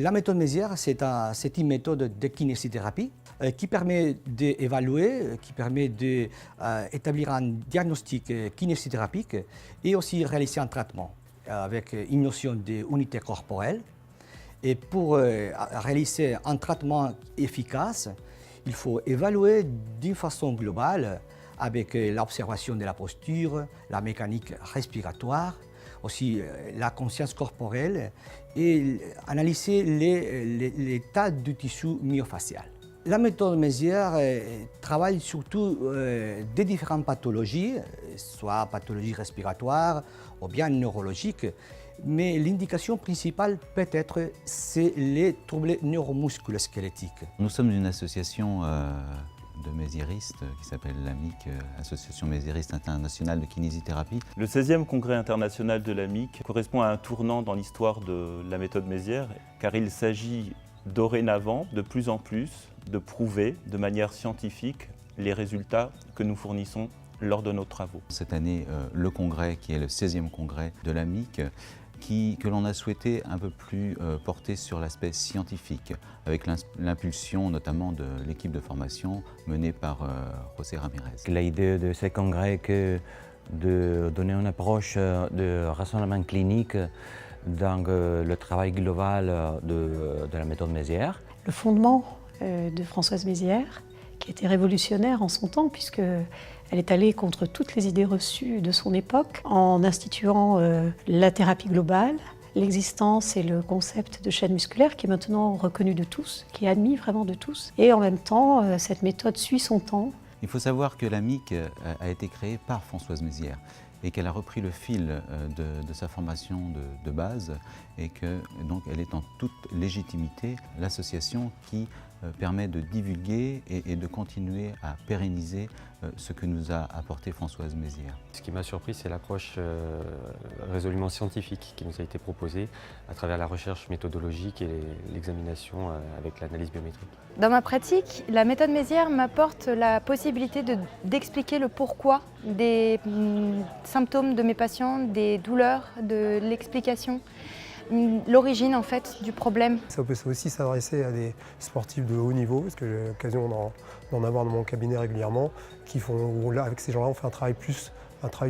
La méthode Mézières, c'est une méthode de kinésithérapie qui permet d'évaluer, qui permet d'établir un diagnostic kinésithérapique et aussi réaliser un traitement avec une notion d'unité corporelle. Et pour réaliser un traitement efficace, il faut évaluer d'une façon globale avec l'observation de la posture, la mécanique respiratoire, aussi la conscience corporelle et analyser l'état du tissu myofacial. La méthode Mézières travaille surtout des différentes pathologies, soit pathologies respiratoires ou bien neurologiques, mais l'indication principale peut-être c'est les troubles neuromusculo-squelettiques. Nous sommes une association de mésiéristes qui s'appelle l'AMIC, Association mésiériste internationale de kinésithérapie. Le 16e congrès international de l'AMIC correspond à un tournant dans l'histoire de la méthode Mézières, car il s'agit dorénavant, de plus en plus, de prouver de manière scientifique les résultats que nous fournissons lors de nos travaux. Cette année, le congrès, qui est le 16e congrès de l'AMIC, que l'on a souhaité un peu plus porter sur l'aspect scientifique, avec l'impulsion notamment de l'équipe de formation menée par José Ramirez. L'idée de ce congrès est de donner une approche de raisonnement clinique dans le travail global de la méthode Mézières. Le fondement de Françoise Mézières, qui était révolutionnaire en son temps, puisqu'elle est allée contre toutes les idées reçues de son époque en instituant la thérapie globale, l'existence et le concept de chaîne musculaire qui est maintenant reconnu de tous, qui est admis vraiment de tous. Et en même temps, cette méthode suit son temps. Il faut savoir que l'AMIC a été créée par Françoise Mézières et qu'elle a repris le fil de sa formation de base et que donc elle est en toute légitimité l'association qui permet de divulguer et de continuer à pérenniser ce que nous a apporté Françoise Mézières. Ce qui m'a surpris, c'est l'approche résolument scientifique qui nous a été proposée à travers la recherche méthodologique et l'examination avec l'analyse biométrique. Dans ma pratique, la méthode Mézières m'apporte la possibilité d'expliquer le pourquoi des symptômes de mes patients, des douleurs, de l'explication, l'origine en fait du problème. Ça peut aussi s'adresser à des sportifs de haut niveau, parce que j'ai l'occasion d'en avoir dans mon cabinet régulièrement, où là, avec ces gens-là, on fait un travail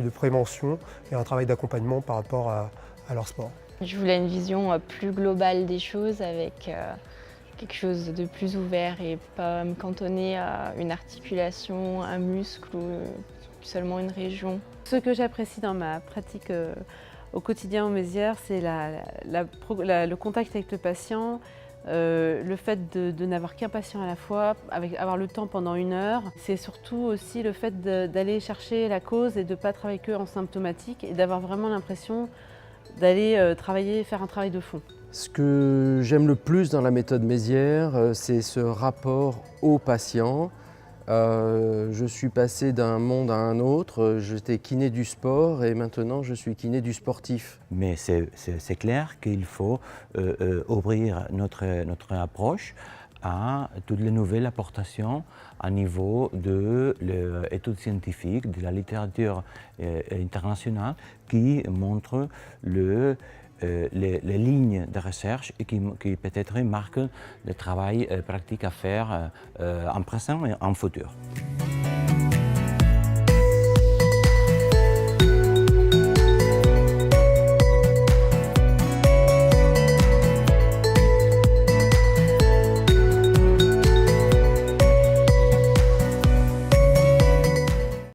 de prévention et un travail d'accompagnement par rapport à leur sport. Je voulais une vision plus globale des choses avec quelque chose de plus ouvert et pas me cantonner à une articulation, un muscle ou seulement une région. Ce que j'apprécie dans ma pratique au quotidien aux Mézières, c'est le contact avec le patient, le fait de n'avoir qu'un patient à la fois, avoir le temps pendant 1 heure. C'est surtout aussi le fait d'aller chercher la cause et de ne pas travailler que en symptomatique et d'avoir vraiment l'impression d'aller faire un travail de fond. Ce que j'aime le plus dans la méthode Mézières, c'est ce rapport au patient. Je suis passé d'un monde à un autre, j'étais kiné du sport et maintenant je suis kiné du sportif. Mais c'est clair qu'il faut ouvrir notre approche à toutes les nouvelles apportations à niveau de l'étude scientifique, de la littérature internationale qui montre les lignes de recherche et qui peut-être marquent le travail pratique à faire en présent et en futur.